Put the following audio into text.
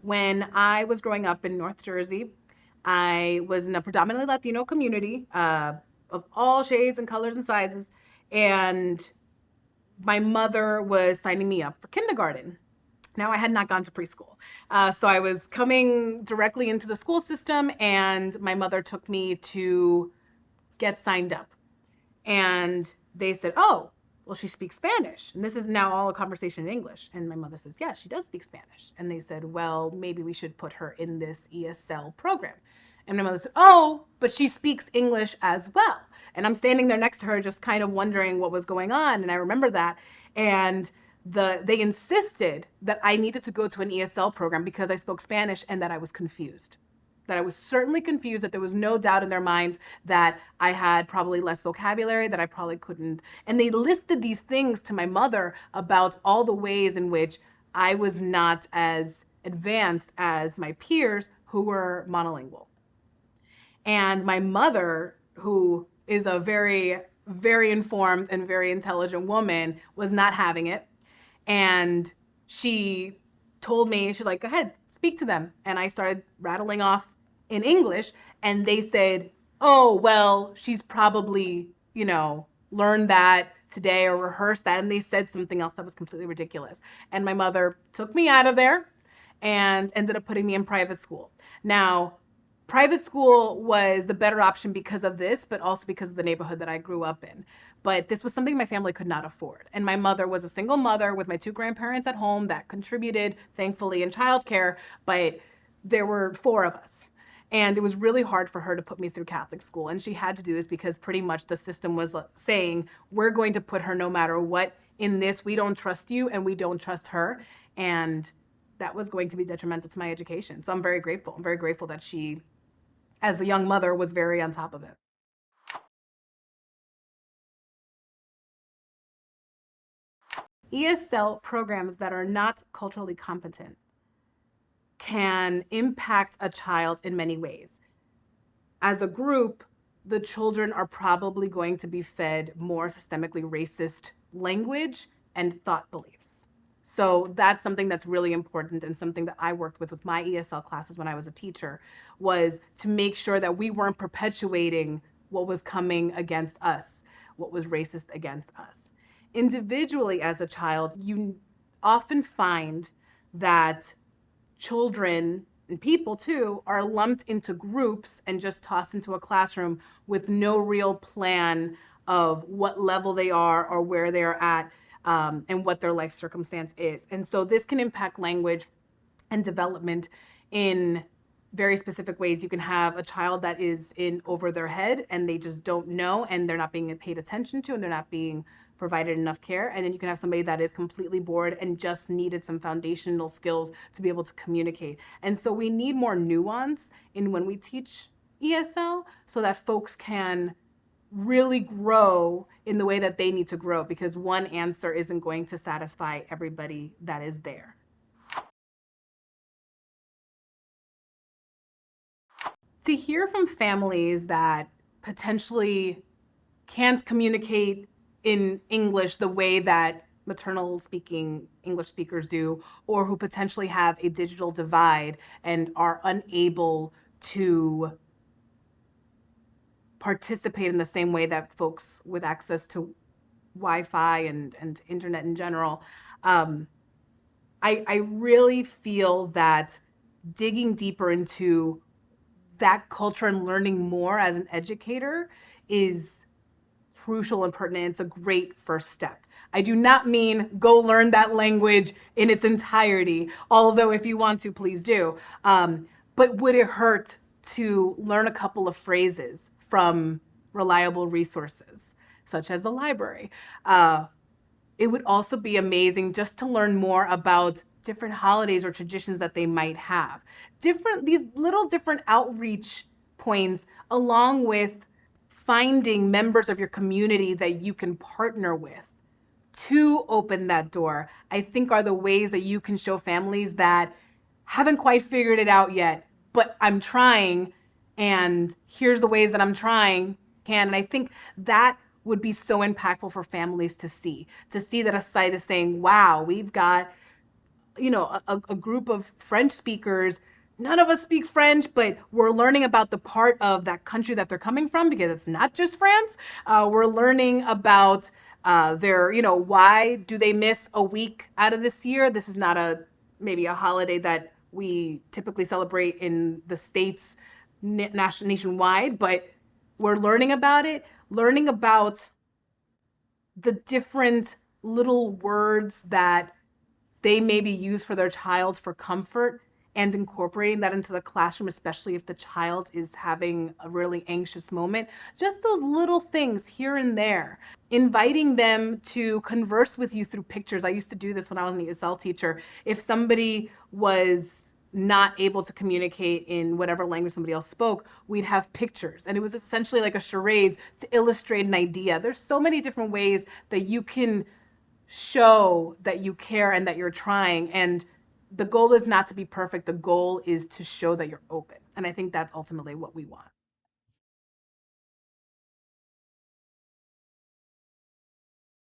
When I was growing up in North Jersey, I was in a predominantly Latino community of all shades and colors and sizes. And my mother was signing me up for kindergarten. Now, I had not gone to preschool. So I was coming directly into the school system, and my mother took me to get signed up. And they said, "Oh, well, she speaks Spanish." And this is now all a conversation in English. And my mother says, "Yeah, she does speak Spanish." And they said, "Well, maybe we should put her in this ESL program." And my mother said, "Oh, but she speaks English as well." And I'm standing there next to her, just kind of wondering what was going on. And I remember that. And they insisted that I needed to go to an ESL program because I spoke Spanish, and that I was confused. That I was certainly confused, that there was no doubt in their minds that I had probably less vocabulary, that I probably couldn't. And they listed these things to my mother about all the ways in which I was not as advanced as my peers who were monolingual. And my mother, who is a very, very informed and very intelligent woman, was not having it. And she told me, she's like, "Go ahead, speak to them." And I started rattling off in English, and they said, "Oh, well, she's probably, learned that today or rehearsed that." And they said something else that was completely ridiculous. And my mother took me out of there and ended up putting me in private school. Now, private school was the better option because of this, but also because of the neighborhood that I grew up in. But this was something my family could not afford. And my mother was a single mother with my two grandparents at home that contributed, thankfully, in childcare, but there were four of us. And it was really hard for her to put me through Catholic school. And she had to do this because pretty much the system was saying, "We're going to put her no matter what in this. We don't trust you, and we don't trust her." And that was going to be detrimental to my education. So I'm very grateful. I'm very grateful that she, as a young mother, was very on top of it. ESL programs that are not culturally competent can impact a child in many ways. As a group, the children are probably going to be fed more systemically racist language and thought beliefs. So that's something that's really important, and something that I worked with my ESL classes when I was a teacher, was to make sure that we weren't perpetuating what was coming against us, what was racist against us. Individually, as a child, you often find that children and people too are lumped into groups and just tossed into a classroom with no real plan of what level they are or where they are at, and what their life circumstance is. And so this can impact language and development in very specific ways. You can have a child that is in over their head and they just don't know, and they're not being paid attention to, and they're not being provided enough care. And then you can have somebody that is completely bored and just needed some foundational skills to be able to communicate. And so we need more nuance in when we teach ESL, so that folks can really grow in the way that they need to grow, because one answer isn't going to satisfy everybody that is there. To hear from families that potentially can't communicate in English the way that maternal speaking English speakers do, or who potentially have a digital divide and are unable to participate in the same way that folks with access to Wi-Fi and internet in general, I really feel that digging deeper into that culture and learning more as an educator is crucial and pertinent. It's a great first step. I do not mean go learn that language in its entirety, although if you want to, please do. But would it hurt to learn a couple of phrases from reliable resources, such as the library? It would also be amazing just to learn more about different holidays or traditions that they might have. These little different outreach points, along with finding members of your community that you can partner with to open that door, I think are the ways that you can show families that haven't quite figured it out yet, but I'm trying, and here's the ways that I'm trying. And I think that would be so impactful for families to see that a site is saying, wow, we've got a group of French speakers. None of us speak French, but we're learning about the part of that country that they're coming from because it's not just France. We're learning about why do they miss a week out of this year? This is not maybe a holiday that we typically celebrate in the States nationwide, but we're learning about it, learning about the different little words that they maybe use for their child for comfort and incorporating that into the classroom, especially if the child is having a really anxious moment. Just those little things here and there. Inviting them to converse with you through pictures. I used to do this when I was an ESL teacher. If somebody was not able to communicate in whatever language somebody else spoke, we'd have pictures. And it was essentially like a charade to illustrate an idea. There's so many different ways that you can show that you care and that you're trying. And the goal is not to be perfect. The goal is to show that you're open. And I think that's ultimately what we want.